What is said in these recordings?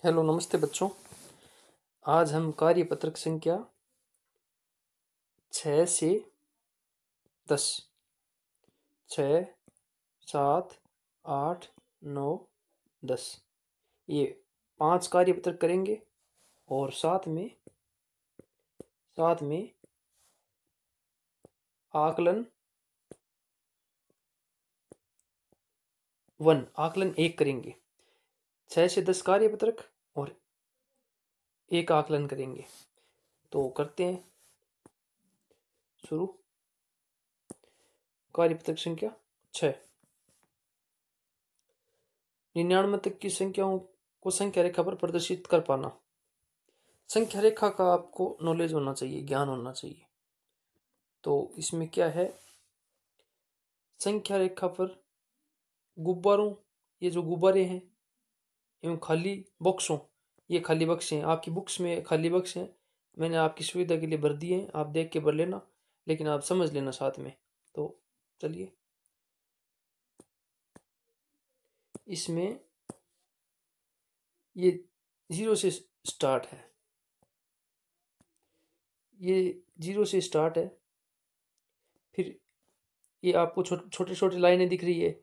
Hello नमस्ते बच्चों। आज हम कार्यपत्रक संख्या 6 से 10, 6, 7, 8, 9, 10 ये 5 कार्यपत्रक करेंगे और साथ में आकलन 1 आकलन 1 करेंगे। 6 से 10 कार्यपत्रक और एक आकलन करेंगे। तो करते हैं शुरू। कार्यपत्रक संख्या 6। 99 तक की संख्याओं को संख्या रेखा पर प्रदर्शित कर पाना। संख्या रेखा का आपको नॉलेज होना चाहिए, ज्ञान होना चाहिए। तो इसमें क्या है, संख्या रेखा पर गुब्बारों, ये जो गुब्बारे हैं एवं खाली बॉक्सों, ये खाली बक्से हैं। आपकी बुक्स में खाली बक्स हैं, मैंने आपकी सुविधा के लिए भर दिए हैं। आप देख के भर लेना, लेकिन आप समझ लेना साथ में। तो चलिए, इसमें ये 0 से स्टार्ट है, ये 0 से स्टार्ट है। फिर ये आपको छोटे छोटे लाइनें दिख रही है।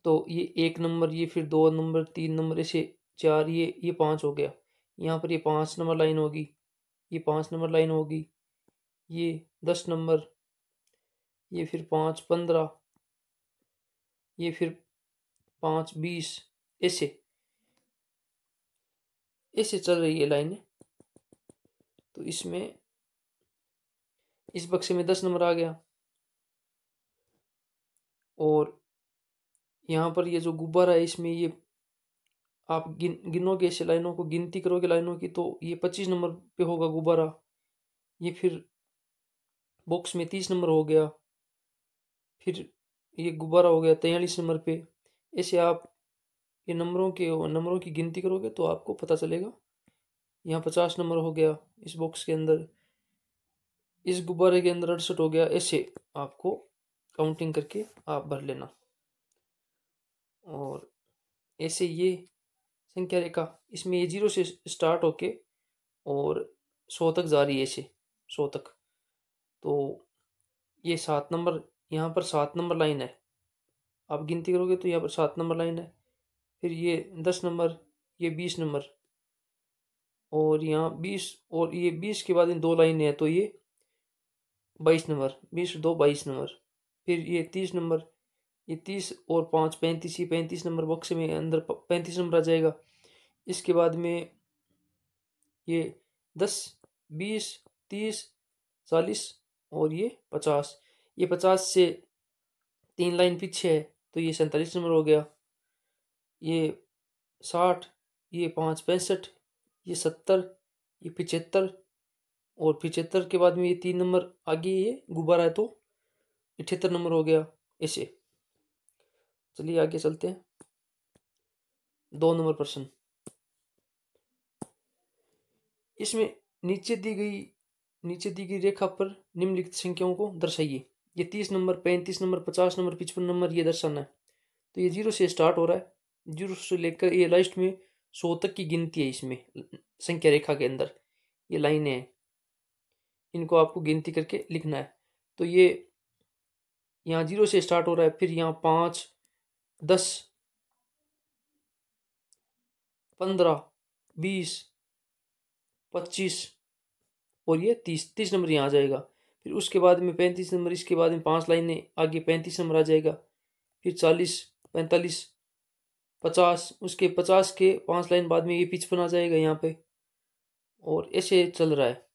तो ये 1 नंबर, ये फिर 2 नंबर, 3 नंबर, ऐसे 4, ये 5 हो गया। यहाँ पर ये 5 नंबर लाइन होगी, ये 5 नंबर लाइन होगी, ये 10 नंबर, ये फिर 5 15, ये फिर 5 20, ऐसे ऐसे चल रही है लाइनें। तो इसमें इस बक्से में 10 नंबर आ गया। और यहाँ पर ये जो गुब्बारा है, इसमें ये आप गिनोगे ऐसे लाइनों को, गिनती करोगे लाइनों की, तो ये 25 नंबर पे होगा गुब्बारा। ये फिर बॉक्स में 30 नंबर हो गया। फिर ये गुब्बारा हो गया 43 नंबर पे। ऐसे आप ये नंबरों की गिनती करोगे तो आपको पता चलेगा। यहाँ 50 नंबर हो गया इस बॉक्स के अंदर, इस गुब्बारे के अंदर 68 हो गया। ऐसे आपको काउंटिंग करके आप भर लेना। और ऐसे ये संख्या रेखा, इसमें ये 0 से स्टार्ट होके और 100 तक जा रही है, ऐसे 100 तक। तो ये 7 नंबर, यहाँ पर 7 नंबर लाइन है। आप गिनती करोगे तो यहाँ पर 7 नंबर लाइन है। फिर ये 10 नंबर, ये 20 नंबर, और यहाँ 20, और ये 20 के बाद इन 2 लाइनें हैं, तो ये 22 नंबर, 20 2 22 नंबर। फिर ये 30 नंबर, ये 30 और 5 35, ये 35 नंबर बॉक्स में अंदर 35 नंबर आ जाएगा। इसके बाद में ये 10 20 30 40 और ये 50। ये 50 से 3 लाइन पीछे है, तो ये 47 नंबर हो गया। ये 60, ये 5 65, ये 70, ये 75, और 75 के बाद में ये 3 नंबर आगे ये गुब्बारा है, तो 78 नंबर हो गया। ऐसे चलिए आगे चलते हैं। 2 नंबर प्रश्न, इसमें नीचे दी गई रेखा पर निम्नलिखित संख्याओं को दर्शाइए। ये 30 नंबर, 35 नंबर, 50 नंबर, 55 नंबर, ये दर्शाना है। तो ये 0 से स्टार्ट हो रहा है, 0 से लेकर ये लास्ट में 100 तक की गिनती है। इसमें संख्या रेखा के अंदर ये लाइनें हैं, इनको आपको गिनती करके लिखना है। तो ये यहाँ 0 से स्टार्ट हो रहा है, फिर यहाँ 5 10 15 20 25, और ये 30 नंबर यहाँ आ जाएगा। फिर उसके बाद में 35 नंबर, इसके बाद में 5 लाइनें आगे 35 नंबर आ जाएगा। फिर 40 45 50, उसके 50 के 5 लाइन बाद में ये 55 आ जाएगा यहाँ पे। और ऐसे चल रहा है।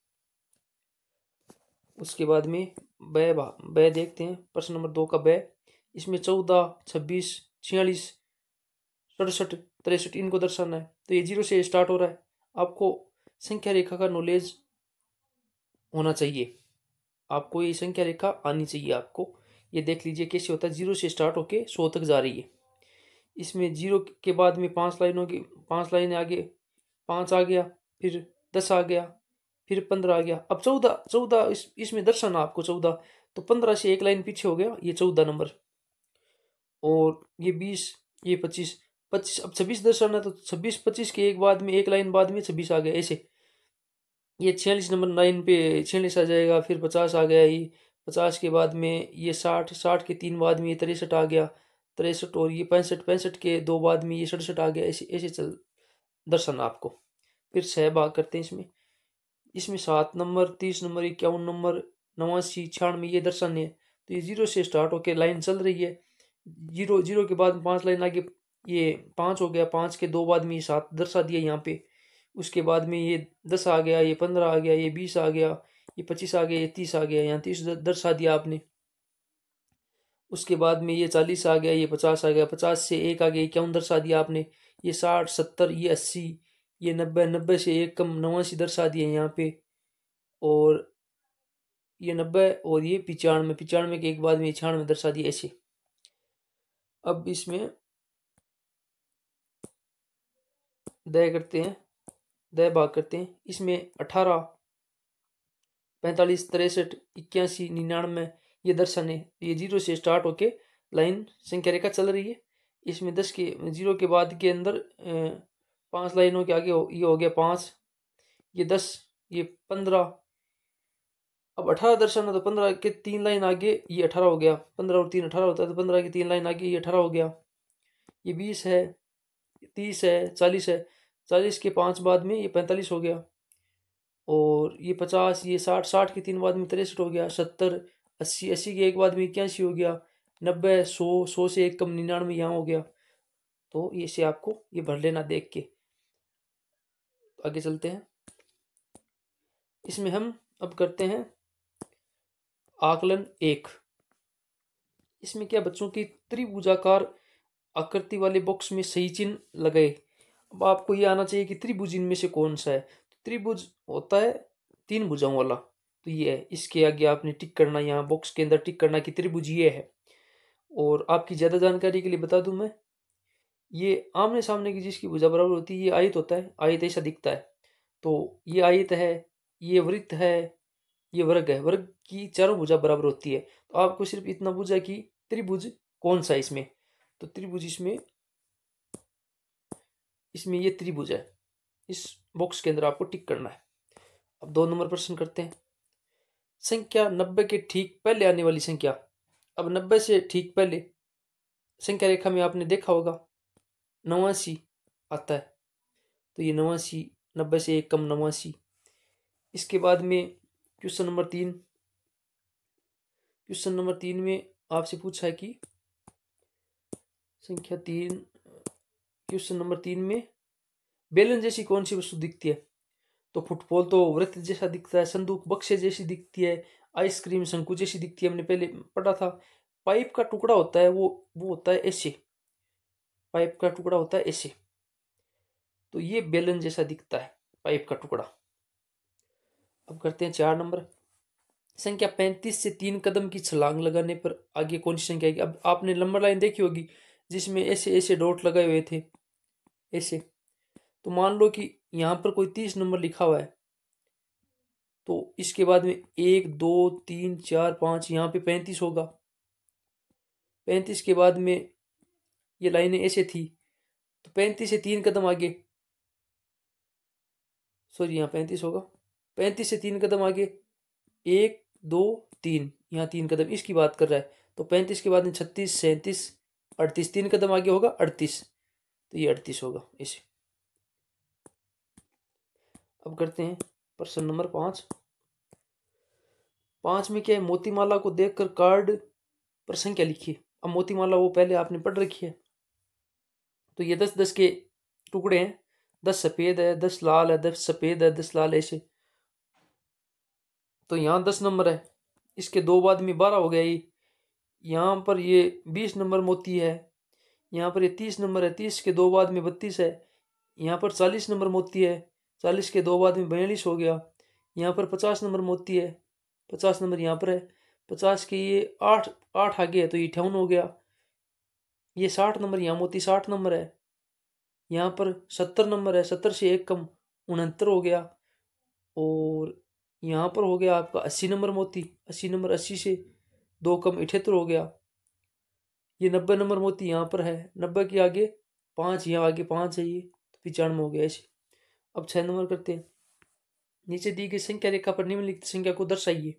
उसके बाद में बै देखते हैं, प्रश्न नंबर 2 का बै। इसमें 14 26 46 67 63 इनको दर्शाना है। तो ये 0 से स्टार्ट हो रहा है। आपको संख्या रेखा का नॉलेज होना चाहिए, आपको ये संख्या रेखा आनी चाहिए। आपको ये देख लीजिए कैसे होता है। 0 से स्टार्ट होके 100 तक जा रही है। इसमें 0 के बाद में 5 लाइनों की 5 लाइनें आगे 5 आ गया, फिर 10 आ गया, फिर 15 आ गया। अब 14 इसमें दर्शाना आपको 14। तो 15 से 1 लाइन पीछे हो गया, ये 14 नंबर। और ये 20, ये 25, 25, अब 26 दर्शन है तो 26 25 के एक बाद में, एक लाइन बाद में 26 आ गया ऐसे। ये 46 नंबर लाइन पे 46 आ जाएगा, फिर 50 आ गया, ये 50 के बाद में ये 60, 60 के 3 बाद में ये 63 आ गया, 63, और ये 65, 65 के 2 बाद में ये 67 आ गया, ऐसे ऐसे चल दर्शन आपको। फिर 6 भाग करते हैं इसमें। इसमें 7 नंबर, 30 नंबर, 51 नंबर, 89, 96 ये दर्शन है। तो ये 0 से स्टार्ट होके लाइन चल रही है। 0 0 के बाद 5 लाइन आगे ये 5 हो गया, 5 के 2 बाद में ये 7 दर्शा दिया यहाँ पे। उसके बाद में ये 10 आ गया, ये 15 आ गया, ये 20 आ गया, ये 25 आ गया, ये 30 आ गया, यहाँ 30 दर्शा दिया आपने। उसके बाद में ये 40 आ गया, ये 50 आ गया, 50 से 1 आ गया, 51 दर्शा दिया आपने। ये 60, 70, ये 80, ये 90, 90 से 1 कम 89 दर्शा दिए यहाँ पे। और ये 90, और ये 95, 95 के एक बाद में 96 दर्शा दिए ऐसे। अब इसमें दय करते हैं, दय भाग करते हैं। इसमें 18, 45, 63, 81, 99 ये दर्शन है। ये 0 से स्टार्ट होके लाइन संख्या रेखा चल रही है। इसमें 10 के 0 के बाद के अंदर 5 लाइनों के आगे ये हो गया 5, ये 10, ये 15। अब 18 दर्शन है तो 15 के 3 लाइन आगे ये 18 हो गया, 15 और 3 18 होता है, तो 15 की 3 लाइन आगे ये 18 हो गया। ये 20 है, 30 है, 40 है, 40 के 5 बाद में ये 45 हो गया। और ये 50, ये 60, 60 के 3 बाद में 63 हो गया, 70, 80, 80 के एक बाद में 81 हो गया, 90, 100, 100 से एक कम 99 यहाँ हो गया। तो ये से आपको ये भर लेना देख के। आगे चलते हैं। इसमें हम अब करते हैं आकलन 1। इसमें क्या, बच्चों की त्रिभुजाकार आकृति वाले बॉक्स में सही चिन्ह लगाए। अब आपको ये आना चाहिए कि त्रिभुज इनमें से कौन सा है। तो त्रिभुज होता है 3 भुजाओं वाला, तो ये है। इसके आगे आपने टिक करना, यहाँ बॉक्स के अंदर टिक करना कि त्रिभुज ये है। और आपकी ज़्यादा जानकारी के लिए बता दूं मैं, ये आमने सामने की जिसकी भुजा बराबर होती है ये आयत होता है, आयत ऐसा दिखता है। तो ये आयत है, ये वृत्त है, ये वर्ग है, वर्ग की चारों भुजा बराबर होती है। तो आपको सिर्फ इतना बुझा कि त्रिभुज कौन सा है इसमें। तो त्रिभुज इसमें इसमें ये त्रिभुज है। इस बॉक्स के अंदर आपको टिक करना है। अब 2 नंबर प्रश्न करते हैं। संख्या 90 के ठीक पहले आने वाली संख्या। अब 90 से ठीक पहले संख्या रेखा में आपने देखा होगा 89 आता है। तो ये 89, 90 से एक कम 89। इसके बाद में क्वेश्चन नंबर 3, क्वेश्चन नंबर 3 में आपसे पूछा है कि संख्या 3, क्वेश्चन नंबर 3 में बेलन जैसी कौन सी वस्तु दिखती है। तो फुटबॉल तो वृत्त जैसा दिखता है, संदूक बक्से जैसी दिखती है, आइसक्रीम शंकु जैसी दिखती है, हमने पहले पढ़ा था। पाइप का टुकड़ा होता है वो होता है ऐसे, पाइप का टुकड़ा होता है ऐसे। तो ये बेलन जैसा दिखता है पाइप का टुकड़ा। अब करते हैं 4 नंबर। संख्या 35 से 3 कदम की छलांग लगाने पर आगे कौन सी संख्या आएगी। अब आपने नंबर लाइन देखी होगी जिसमें ऐसे ऐसे डॉट लगाए हुए थे ऐसे। तो मान लो कि यहाँ पर कोई 30 नंबर लिखा हुआ है, तो इसके बाद में 1 2 3 4 5 यहाँ पे 35 होगा। 35 के बाद में ये लाइनें ऐसे थी, तो 35 से 3 कदम आगे, सॉरी यहाँ 35 होगा, 35 से 3 कदम आगे 1 2 3, यहाँ 3 कदम इसकी बात कर रहा है। तो 35 के बाद में 36, 37, 38, 3 कदम आगे होगा 38। तो ये 38 होगा ऐसे। अब करते हैं प्रश्न नंबर 5। 5 में क्या है, मोतीमाला को देखकर कार्ड पर संख्या लिखिए। अब मोतीमाला वो पहले आपने पढ़ रखी है। तो ये 10-10 के टुकड़े हैं, 10 सफेद है, 10 लाल है, 10 सफेद है, 10 लाल ऐसे। तो यहाँ 10 नंबर है, इसके 2 बाद में 12 हो गया। ये यहाँ पर ये 20 नंबर मोती है, यहाँ पर ये 30 नंबर है, 30 के 2 बाद में 32 है। यहाँ पर 40 नंबर मोती है, 40 के 2 बाद में 42 हो गया। यहाँ पर 50 नंबर मोती है, 50 नंबर यहाँ पर है, 50 के ये 8 8 आगे है तो ये 58 हो गया। ये 60 नंबर, यहाँ मोती 60 नंबर है, यहाँ पर 70 नंबर है, 70 से एक कम 69 हो गया। और यहाँ पर हो गया आपका 80 नंबर मोती, 80 नंबर, 80 से 2 कम 78 हो गया। ये 90 नंबर मोती यहाँ पर है, 90 के आगे 5 यहाँ आगे 5 है, ये तो 95 हो गया ऐसे। अब 6 नंबर करते हैं। नीचे दी गई संख्या रेखा पर निम्नलिखित संख्या को दर्शाइए।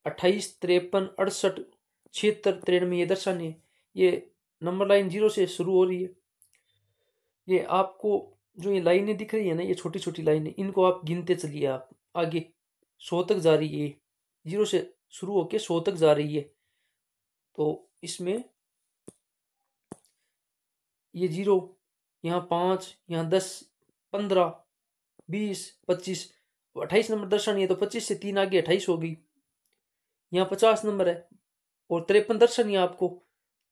28, 53, 68, 76, 93 ये दर्शाने हैं। ये नंबर लाइन 0 से शुरू हो रही है। ये आपको जो ये लाइनें दिख रही है ना, ये छोटी छोटी लाइनें, इनको आप गिनते चलिए। आप आगे 100 तक जा रही है, 0 से शुरू होके 100 तक जा रही है। तो इसमें ये 0, यहाँ 5, यहाँ 10, 15, 20, 25, 28 नंबर दर्शानी है तो 25 से 3 आगे 28 हो गई। यहाँ 50 नंबर है और 53 दर्शानी है आपको,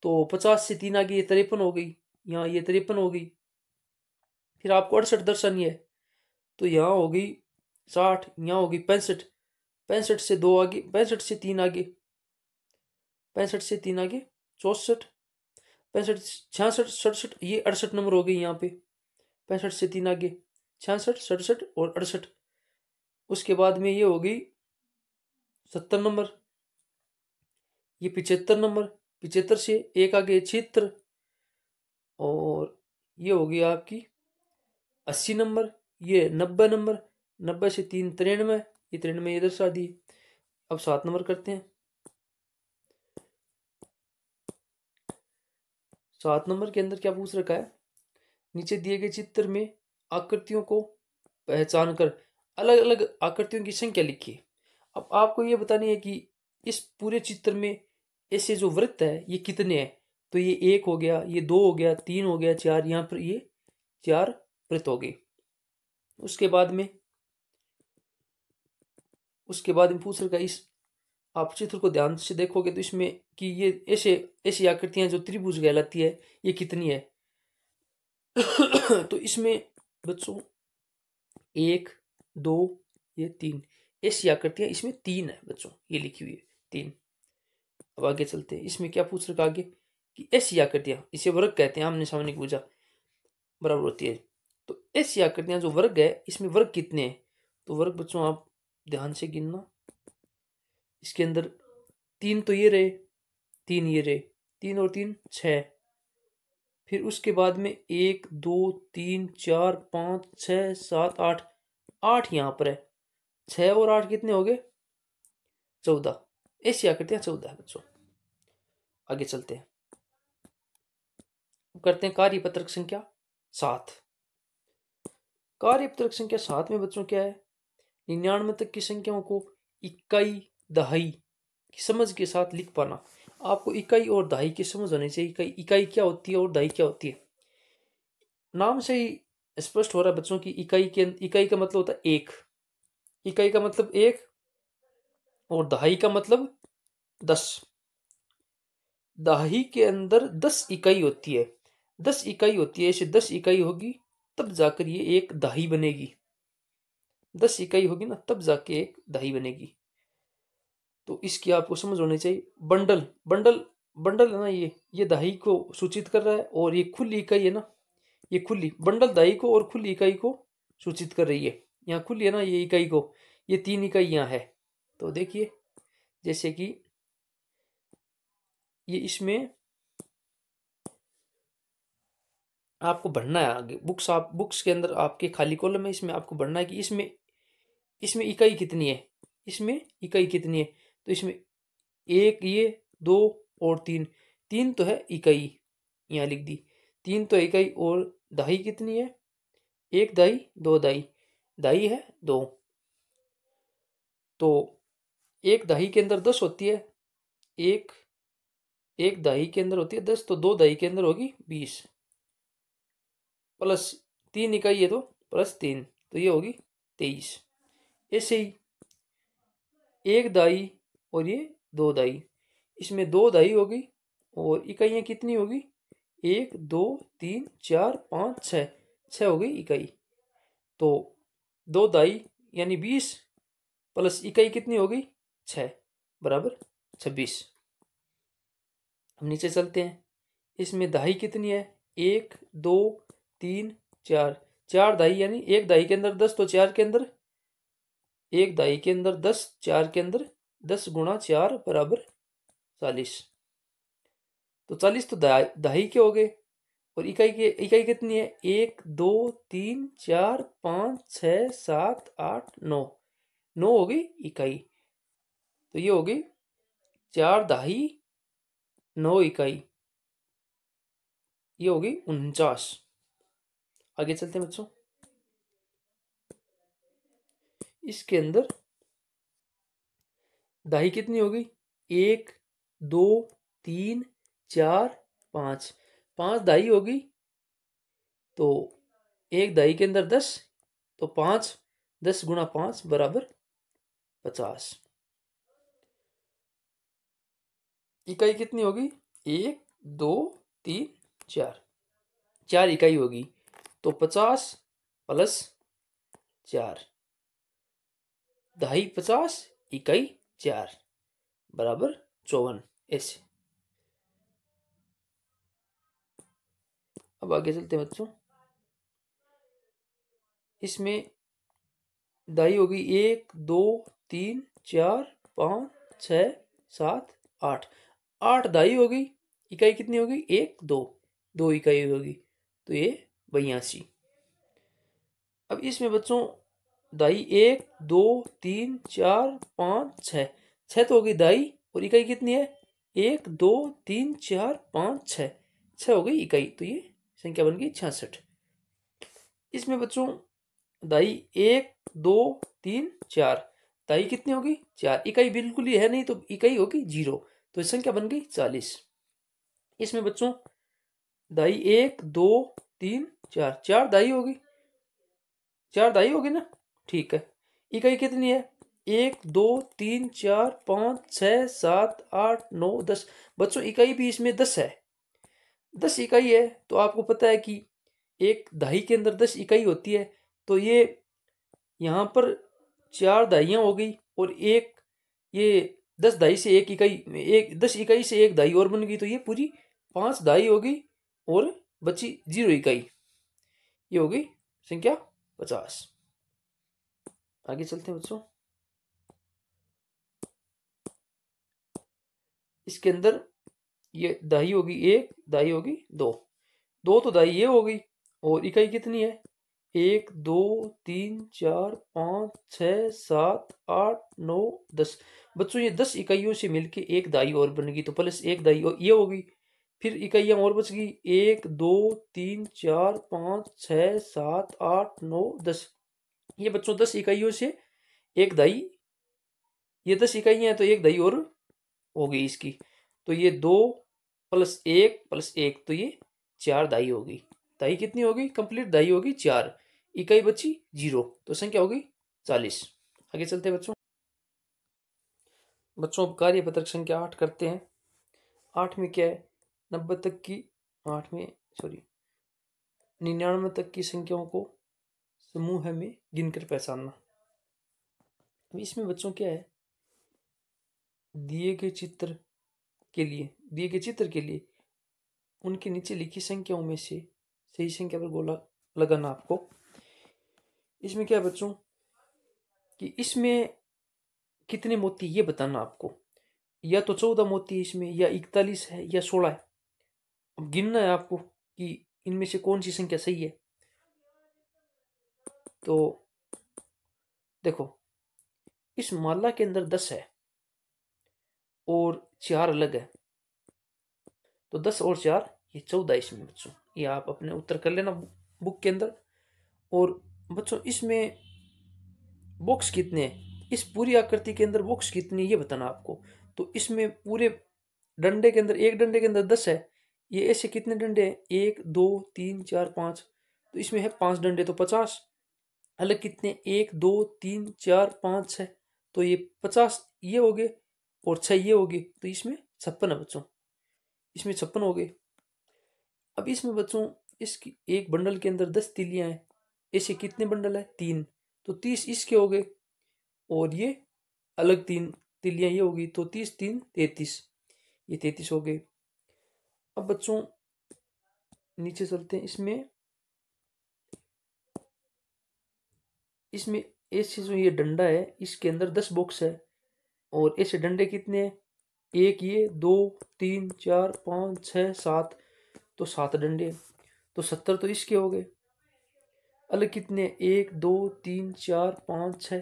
तो 50 से 3 आगे ये 53 हो गई, यहाँ ये 53 हो गई। फिर आपको 68 दर्शानी है तो यहाँ हो गई 60, यहाँ होगी 65, 65 से 2 आगे, 65 से 3 आगे, 65 से 3 आगे 64, 65, 66, 67, ये 68 नंबर हो गई यहाँ पे। 65 से 3 आगे 66, 67 और 68। उसके बाद में ये हो गई 70 नंबर, ये 75 नंबर, 75 से 1 आगे 76, और ये हो गई आपकी 80 नंबर, ये 90 नंबर, 90 से 3 93, ये 93 इधर से दी। अब 7 नंबर करते हैं। 7 नंबर के अंदर क्या पूछ रखा है, नीचे दिए गए चित्र में आकृतियों को पहचान कर अलग अलग आकृतियों की संख्या लिखिए। अब आपको ये बतानी है कि इस पूरे चित्र में ऐसे जो वृत्त है ये कितने हैं। तो ये 1 हो गया, ये 2 हो गया, 3 हो गया, 4, यहाँ पर ये 4 वृत्त हो गए। उसके बाद में पूछ रखा है, इस आप चित्र को ध्यान से देखोगे तो इसमें कि ये ऐसे ऐसी आकृतियां जो त्रिभुज कहलाती है ये कितनी है। तो इसमें बच्चों 1, 2, ये 3 ऐसी आकृतियां, इसमें 3 है बच्चों, ये लिखी हुई है 3। अब आगे चलते हैं। इसमें क्या पूछ रखा आगे कि ऐसी आकृतियां, इसे वर्ग कहते हैं, आमने सामने की भुजा बराबर होती है। तो ऐसी आकृतियां जो वर्ग है, इसमें वर्ग कितने हैं। तो वर्ग बच्चों आप ध्यान से गिनना। इसके अंदर 3 तो ये रहे, 3 ये रहे, 3 और 3 6। फिर उसके बाद में 1, 2, 3, 4, 5, 6, 7, 8, 8 यहाँ पर है। 6 और 8 कितने हो गए 14। ऐसी आकृतियां 14 है बच्चों। आगे चलते हैं, करते हैं कार्यपत्रक संख्या 7। कार्यपत्रक संख्या 7 में बच्चों क्या है, 99 तक की संख्याओं को इकाई दहाई की समझ के साथ लिख पाना। आपको इकाई और दहाई की समझ होनी चाहिए। इकाई क्या होती है और दहाई क्या होती है। नाम से ही स्पष्ट हो रहा है बच्चों की इकाई का मतलब होता है 1। इकाई का मतलब 1 और दहाई का मतलब 10। दहाई के अंदर 10 इकाई होती है, 10 इकाई होती है। ऐसे 10 इकाई होगी तब जाकर ये एक दहाई बनेगी। 10 इकाई होगी ना तब जाके एक दहाई बनेगी। तो इसकी आपको समझ होनी चाहिए। बंडल बंडल बंडल है ना, ये दहाई को सूचित कर रहा है। और ये खुली इकाई है ना, ये खुली बंडल दहाई को और खुली इकाई को सूचित कर रही है। यहाँ खुली है ना ये इकाई को, ये 3 इकाई यहाँ है। तो देखिए जैसे कि ये इसमें आपको भरना है आगे बुक्स के अंदर आपके खाली कॉलम है, इसमें आपको भरना है कि इसमें इकाई कितनी है, इसमें इकाई कितनी है। तो इसमें 1, ये 2 और 3, 3 तो है इकाई, यहाँ लिख दी 3 तो इकाई। और दहाई कितनी है, 1 दहाई 2 दहाई, दहाई है 2। तो 1 दहाई के अंदर 10 होती है, एक दहाई के अंदर होती है 10, तो 2 दहाई के अंदर होगी 20, प्लस 3 इकाई है तो प्लस 3, तो ये होगी 23। ऐसे ही 1 दहाई और ये 2 दहाई, इसमें 2 दहाई होगी और इकाइयाँ कितनी होगी 1, 2, 3, 4, 5, 6, 6 हो गई इकाई। तो 2 दहाई यानी 20 प्लस इकाई कितनी हो गई 6 बराबर 26। हम नीचे चलते हैं। इसमें दहाई कितनी है 1, 2, 3, 4, 4 दहाई यानी 1 दहाई के अंदर 10, तो 4 के अंदर 1 दहाई के अंदर 10, 4 के अंदर 10 गुणा 4 बराबर 40। तो 40 तो दहाई के हो गए और इकाई कितनी है? 1 2 3 4 5 6 7 8 9। 9 हो गई इकाई। तो ये हो गई 4 दहाई 9 इकाई, ये होगी 49। आगे चलते हैं बच्चों। इसके अंदर दहाई कितनी होगी? 1 2 3 4 5। 5 दहाई होगी, तो एक दहाई के अंदर 10, तो 5 10 गुणा 5 बराबर 50। इकाई कितनी होगी? 1 2 3 4। 4 इकाई होगी, तो 50 प्लस 4, दहाई 50 इकाई 4 बराबर 54। ऐसे। अब आगे चलते हैं बच्चों। इसमें दहाई होगी 1 2 3 4 5 6 7 8। 8 दहाई होगी, इकाई कितनी होगी? 1 2, 2 इकाई होगी, तो ये 82। अब इसमें बच्चों दहाई 1 2 3 4 5 6। 6 तो होगी दहाई, और इकाई कितनी है? 1 2 3 4 5 6। 6 हो गई इकाई, तो ये संख्या बन गई 66। इसमें बच्चों दाई 1 2 3 4। दाई कितनी होगी? 4। इकाई बिल्कुल ही है नहीं, तो इकाई होगी 0, तो संख्या बन गई 40। इसमें बच्चों दाई 1 2 3 4। 4 दाई होगी, 4 दाई होगी ना? ठीक है। इकाई कितनी है? 1 2 3 4 5 6 7 8 9 10। बच्चों इकाई भी इसमें 10 है। 10 इकाई है, तो आपको पता है कि एक दहाई के अंदर 10 इकाई होती है, तो ये यहाँ पर 4 दहाइयाँ हो गई, और एक ये 10 दहाई से एक इकाई, एक 10 इकाई से एक दहाई और बन गई, तो ये पूरी 5 दहाई हो गई, और बची 0 इकाई। ये हो गई संख्या 50। आगे चलते हैं बच्चों। इसके अंदर ये दहाई होगी 1, दहाई होगी 2। 2 तो दहाई ये हो गई, और इकाई कितनी है? 1 2 3 4 5 6 7 8 9 10। बच्चों ये 10 इकाइयों से मिलके एक दाई और बन गई, तो प्लस एक दाई और ये होगी। फिर इकाइयां और बच गई 1 2 3 4 5 6 7 8 9 10। ये बच्चों 10 इकाइयों से एक दाई, ये 10 इकाइयां हैं, तो एक दाई और हो गई इसकी, तो ये 2 प्लस 1 प्लस 1, तो ये 4 दाई होगी। दाई कितनी होगी? कंप्लीट दाई होगी 4, इकाई बची 0, तो संख्या होगी 40। आगे चलते हैं बच्चों। बच्चों अब कार्य पत्रक संख्या 8 करते हैं। 8 में क्या है? 90 तक की, 8 में सॉरी 99 तक की संख्याओं को समूह में गिनकर पहचानना। अब इसमें बच्चों क्या है? दिए गए चित्र के लिए उनके नीचे लिखी संख्याओं में से सही संख्या पर गोला लगाना आपको। इसमें क्या है बच्चों कि इसमें कितने मोती ये बताना आपको। या तो 14 मोती इसमें, या 41 है, या 16 है। अब गिनना है आपको कि इनमें से कौन सी संख्या सही है। तो देखो, इस माला के अंदर 10 है और 4 अलग है, तो 10 और 4 ये 14 इसमें बच्चों। ये आप अपने उत्तर कर लेना बुक के अंदर। और बच्चों इसमें बॉक्स कितने हैं, इस पूरी आकृति के अंदर बॉक्स कितनी है ये बताना आपको। तो इसमें पूरे डंडे के अंदर, एक डंडे के अंदर 10 है, ये ऐसे कितने डंडे हैं? 1 2 3 4 5, तो इसमें है 5 डंडे, तो 50। अलग कितने? 1 2 3 4 5 6, तो ये 50 ये हो गए, और 6 ये हो गए, तो इसमें 56 है बच्चों। इसमें 56 हो गए। अब इसमें बच्चों इसकी एक बंडल के अंदर 10 तिलियां हैं, ऐसे कितने बंडल है? 3, तो 30 इसके हो गए, और ये अलग 3 तिलियां ये होगी, तो 30 3 33, ये 33 हो गए। अब बच्चों नीचे चलते हैं। इसमें ऐसे जो ये डंडा है इसके अंदर 10 बॉक्स है, और ऐसे डंडे कितने हैं? एक ये 2 3 4 5 6 7, तो 7 डंडे। तो 70 तो इसके हो गए। अलग कितने, 1 2 3 4 5 6,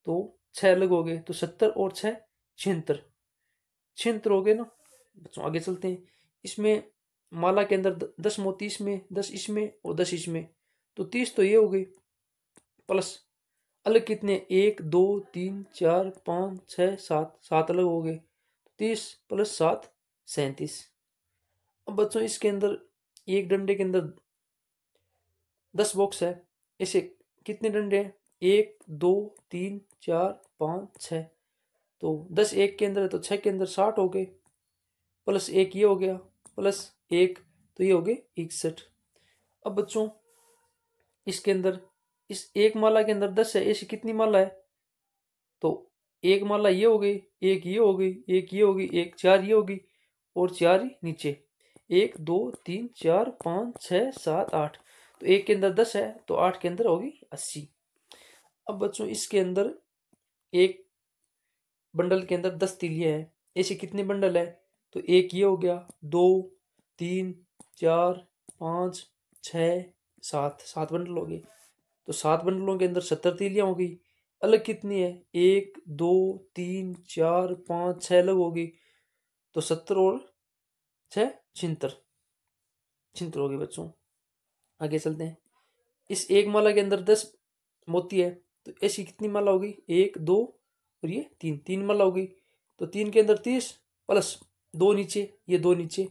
तो 6 अलग हो गए। तो 70 और 6 76, 76 हो गए ना बच्चों। आगे चलते हैं। इसमें माला के अंदर 10 मोती इसमें, 10 इसमें और 10 इसमें, तो 30 तो ये हो गई। प्लस अलग कितने, 1 2 3 4 5 6 7, 7 अलग हो गए। 30 प्लस 7 37। अब बच्चों इसके अंदर एक डंडे के अंदर 10 बॉक्स है। ऐसे कितने डंडे हैं, 1 2 3 4 5 6, तो 10 एक के अंदर है तो 6 के अंदर 60 हो गए। प्लस एक ये हो गया, प्लस एक, तो ये हो गए 61। अब बच्चों इसके अंदर, इस एक माला के अंदर 10 है, ऐसी कितनी माला है, तो एक माला ये हो गई, एक ये हो गई, एक ये हो गई, एक 4 ये होगी और 4 ही नीचे। 1 2 3 4 5 6 7 8, तो एक के अंदर 10 है तो 8 के अंदर होगी 80। अब बच्चों इसके अंदर एक बंडल के अंदर 10 तीलियां हैं। ऐसे कितने बंडल है, तो एक ये हो गया, 2 3 4 5 6 7, 7 बंडल हो गए। तो 7 बंडलों के अंदर 70 तीलियां हो गई। अलग कितनी है, 1 2 3 4 5 6 अलग होगी। तो 70 और 6 76, 76 हो गई बच्चों। आगे चलते हैं। इस एक माला के अंदर 10 मोती है, तो ऐसी कितनी माला होगी, 1 2 और ये 3, 3 माला होगी। तो 3 के अंदर 30 प्लस 2 नीचे, ये 2 नीचे,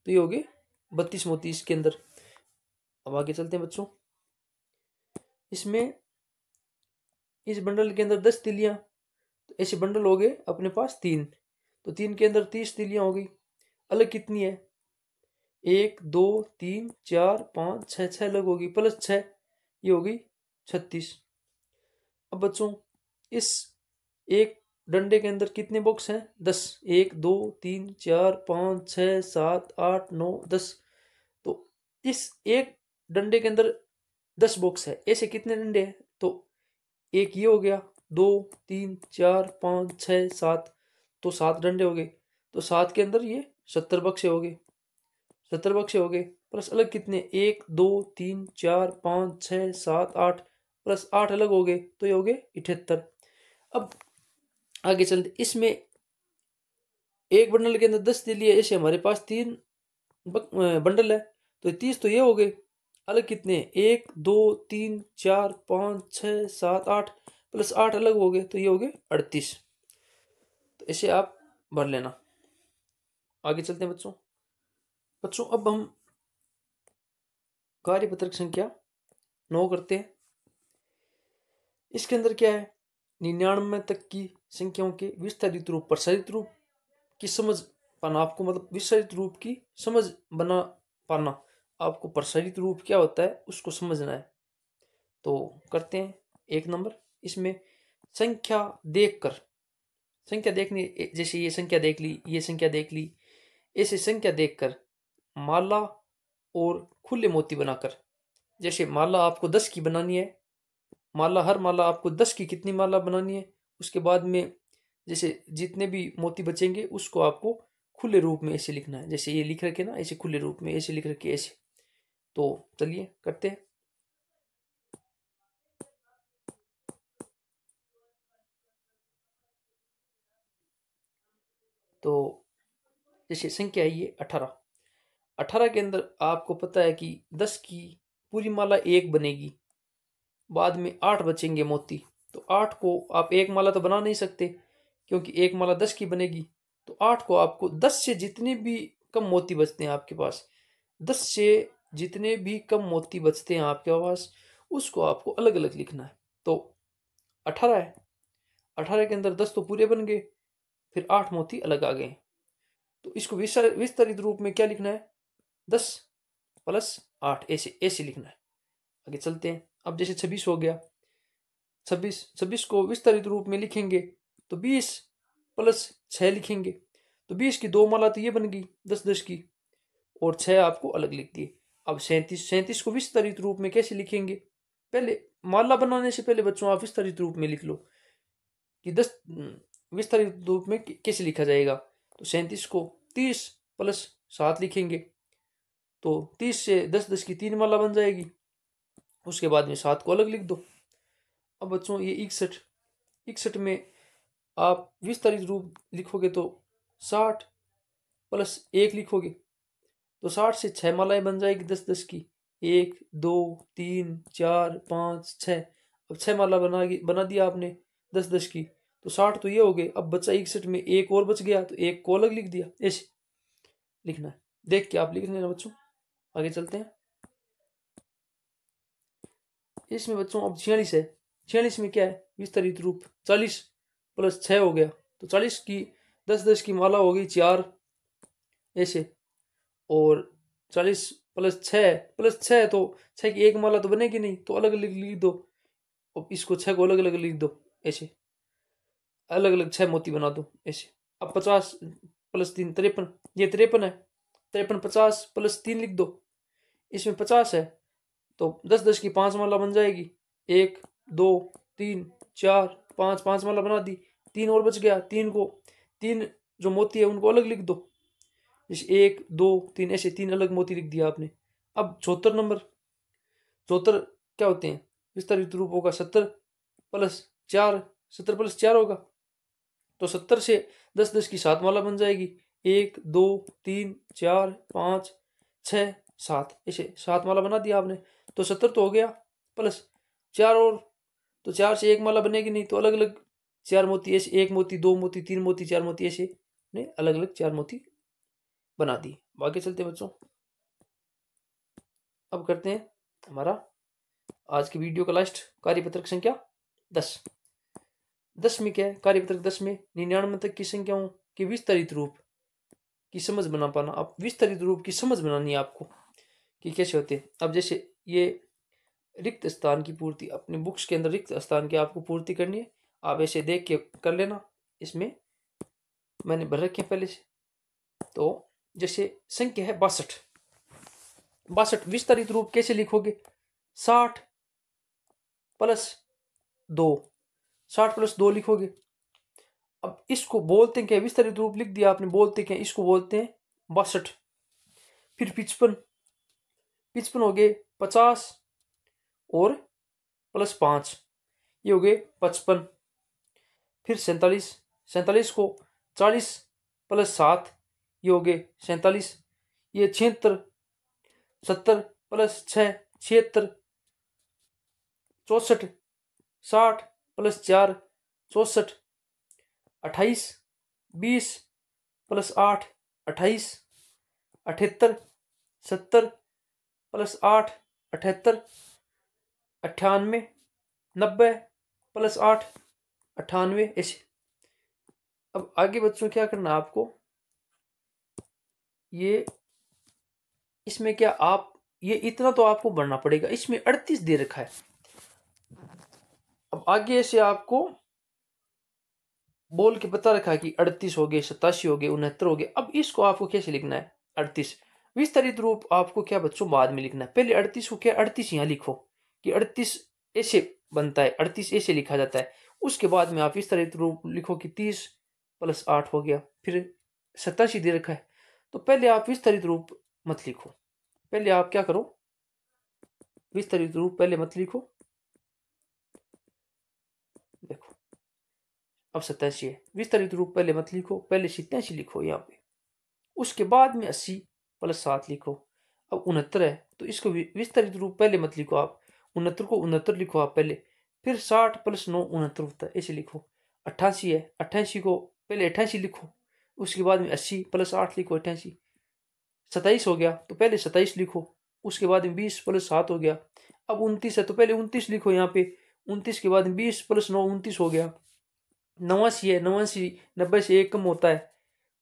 तो ये हो गए 32 मोती इसके अंदर। अब आगे चलते हैं बच्चों। इसमें इस बंडल के अंदर 10 तिलियां, तो ऐसे बंडल हो गए अपने पास 3, तो 3 के अंदर 30 तिलियां हो गई। अलग कितनी है, 1 2 3 4 5 6, 6 अलग होगी, प्लस 6, ये होगी 36। अब बच्चों इस एक डंडे के अंदर कितने बॉक्स हैं, 10, 1 2 3 4 5 6 7 8 9 10, तो इस एक डंडे के अंदर 10 बॉक्स है। ऐसे कितने डंडे हैं, तो एक ये हो गया, 2 3 4 5 6 7, तो 7 डंडे हो गए। तो 7 के अंदर ये 70 बक्से हो गए, 70 बक्से हो गए। प्लस अलग कितने, 1 2 3 4 5 6 7 8, प्लस 8 अलग हो गए, तो ये हो गए 78। अब आगे चलते। इसमें एक बंडल के अंदर 10 दे लिए, ऐसे हमारे पास 3 बंडल है, तो 30 तो ये हो गए। अलग कितने, 1 2 3 4 5 6 7 8, प्लस 8 अलग हो गए, तो ये हो गए 38। तो इसे आप भर लेना। आगे चलते हैं बच्चों। बच्चों अब हम कार्यपत्रक संख्या 9 करते हैं। इसके अंदर क्या है, 99 तक की संख्याओं के विस्तारित रूप प्रसारित रूप की समझ पाना। आपको मतलब विस्तारित रूप की समझ बना पाना, आपको प्रसारित रूप क्या होता है उसको समझना है। तो करते हैं। 1 नंबर, इसमें संख्या देखकर, संख्या देखनी, जैसे ये संख्या देख ली, ये संख्या देख ली, ऐसे संख्या देखकर माला और खुले मोती बनाकर। जैसे माला आपको 10 की बनानी है, माला हर माला आपको 10 की कितनी माला बनानी है, उसके बाद में जैसे जितने भी मोती बचेंगे उसको आपको खुले रूप में ऐसे लिखना है। जैसे ये लिख रखे ना, ऐसे खुले रूप में ऐसे लिख रखे ऐसे। तो चलिए करते हैं। तो जैसे संख्या है ये 18, 18 के अंदर आपको पता है कि 10 की पूरी माला एक बनेगी, बाद में 8 बचेंगे मोती। तो 8 को आप एक माला तो बना नहीं सकते, क्योंकि एक माला 10 की बनेगी। तो 8 को आपको 10 से जितने भी कम मोती बचते हैं आपके पास, 10 से जितने भी कम मोती बचते हैं आपके पास, उसको आपको अलग अलग लिखना है। तो 18 है, 18 के अंदर 10 तो पूरे बन गए, फिर 8 मोती अलग आ गए। तो इसको विस्तारित रूप में क्या लिखना है, 10 प्लस 8, ऐसे ऐसे लिखना है। आगे चलते हैं। अब जैसे 26 हो गया, 26 को विस्तारित रूप में लिखेंगे तो 20 प्लस 6 लिखेंगे। तो 20 की 2 माला तो ये बन गई 10 10 की, और 6 आपको अलग लिख दिए। अब 37 को विस्तारित रूप में कैसे लिखेंगे, पहले माला बनाने से पहले बच्चों आप विस्तारित रूप में लिख लो कि 10 विस्तारित रूप में कैसे लिखा जाएगा। तो 37 को 30 प्लस 7 लिखेंगे, तो 30 से 10 10 की 3 माला बन जाएगी। उसके बाद में 7 को अलग लिख दो। अब बच्चों ये 61 में आप विस्तारित रूप लिखोगे तो 60 प्लस 1 लिखोगे तो 60 से 6 मालाएं बन जाएगी 10 10 की। 1 2 3 4 5 6। अब 6 माला बना दिया आपने 10 10 की, तो 60 तो ये हो गए। अब बचा 61 में एक और बच गया, तो एक को अलग लिख दिया। ऐसे लिखना है, देख के आप लिख लेना बच्चों। आगे चलते हैं। इसमें बच्चों अब 46 है। 46 में क्या है, विस्तारित रूप 40 प्लस 6 हो गया, तो 40 की 10 10 की माला हो गई 4 ऐसे। और 40 प्लस 6 तो 6 की एक माला तो बनेगी नहीं, तो अलग अलग लिख दो। अब इसको 6 को अलग अलग लिख दो ऐसे, अलग अलग 6 मोती बना दो ऐसे। अब 50 प्लस 3 53, ये 53 है। 53 50 प्लस 3 लिख दो। इसमें 50 है तो 10 10 की 5 माला बन जाएगी। 1 2 3 4 5, 5 माला बना दी। 3 और बच गया, 3 जो मोती है उनको अलग लिख दो। जैसे 1 2 3 ऐसे 3 अलग मोती लिख दिया आपने। अब 74 नंबर, 74 क्या होते हैं, विस्तारित रूप होगा 70 प्लस 4, 70 प्लस 4 होगा, तो 70 से 10 10 की 7 माला बन जाएगी। 1 2 3 4 5 6 7 ऐसे 7 माला बना दिया आपने, तो 70 तो हो गया। प्लस 4 और, तो 4 से एक माला बनेगी नहीं, तो अलग अलग 4 मोती ऐसे, 1 मोती 2 मोती 3 मोती 4 मोती ऐसे ने अलग अलग 4 मोती बना दी। आगे चलते हैं बच्चों। अब करते हैं हमारा आज की वीडियो का लास्ट कार्यपत्रक संख्या 10। 10 में क्या है, कार्यपत्रक 10 में 99 तक की संख्याओं के विस्तारित रूप की समझ बना पाना। अब विस्तारित रूप की समझ बनानी है आपको कि कैसे होते हैं। अब जैसे ये रिक्त स्थान की पूर्ति, अपने बुक्स के अंदर रिक्त स्थान की आपको पूर्ति करनी है। आप ऐसे देख के कर लेना, इसमें मैंने भर रखे पहले से। तो जैसे संख्या है 62, 62 विस्तारित रूप कैसे लिखोगे, 60 प्लस 2, 60 प्लस 2 लिखोगे। अब इसको बोलते हैं क्या, विस्तारित रूप लिख दिया आपने, बोलते क्या, इसको बोलते हैं 62। फिर 55, 55 हो गए 50 और प्लस 5, ये हो गए 55। फिर 47, 47 को 40 प्लस 7, ये हो गए 47। ये 76, 70 plus 6 76, 64, 60 plus 4 64, 28, 20 plus 8 28, 78, 70 plus 8 78, 98, 90 plus 8 98 ऐसे। अब आगे बच्चों क्या करना है आपको, ये इसमें क्या, आप ये इतना तो आपको भरना पड़ेगा। इसमें 38 दे रखा है। अब आगे ऐसे आपको बोल के बता रखा है कि 38 हो गए, 87 हो गए, 69 हो गए। अब इसको आपको कैसे लिखना है, 38 विस्तारित रूप आपको क्या बच्चों बाद में लिखना है। पहले 38 को क्या, 38 यहाँ लिखो कि 38 ऐसे बनता है, 38 ऐसे लिखा जाता है। उसके बाद में आप विस्तारित रूप लिखो कि 30 प्लस 8 हो गया। फिर 87 दे रखा है, तो पहले आप विस्तारित रूप मत लिखो। पहले आप क्या करो, विस्तारित रूप पहले मत लिखो। देखो अब 87 है, विस्तारित रूप पहले मत लिखो, पहले 87 लिखो यहाँ पे। उसके बाद में 80 प्लस 7 लिखो। अब 69 है, तो इसको विस्तारित रूप पहले मत लिखो आप, 69 को 69 लिखो आप पहले। फिर 60 प्लस 9 69 होता है, ऐसे लिखो। 88 है, 88 को पहले 88 लिखो। उसके बाद में 80 प्लस 8 लिखो 88। 27 हो गया, तो पहले 27 लिखो। उसके बाद में 20 प्लस 7 हो गया। अब 29 है, तो पहले 29 लिखो यहाँ पे। 29 के बाद में 20 प्लस 9 29 हो गया। 89 है, 89 90 से 1 कम होता है,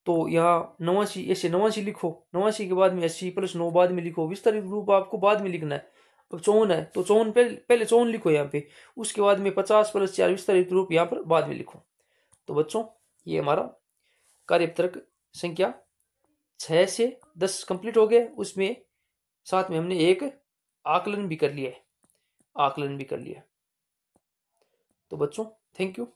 तो यहाँ 89 ऐसे 89 लिखो। 89 के बाद में 80 प्लस 9 बाद में लिखो। विस्तारित रूप आपको बाद में लिखना है। अब 54 है, तो 54 पहले 54 लिखो यहाँ पे। उसके बाद में 50 प्लस 4 विस्तारित रूप यहाँ पर बाद में लिखो। तो बच्चों ये हमारा कार्यपत्रक संख्या 6 से 10 कंप्लीट हो गए। उसमें साथ में हमने एक आकलन भी कर लिया है, आकलन भी कर लिया। तो बच्चों थैंक यू।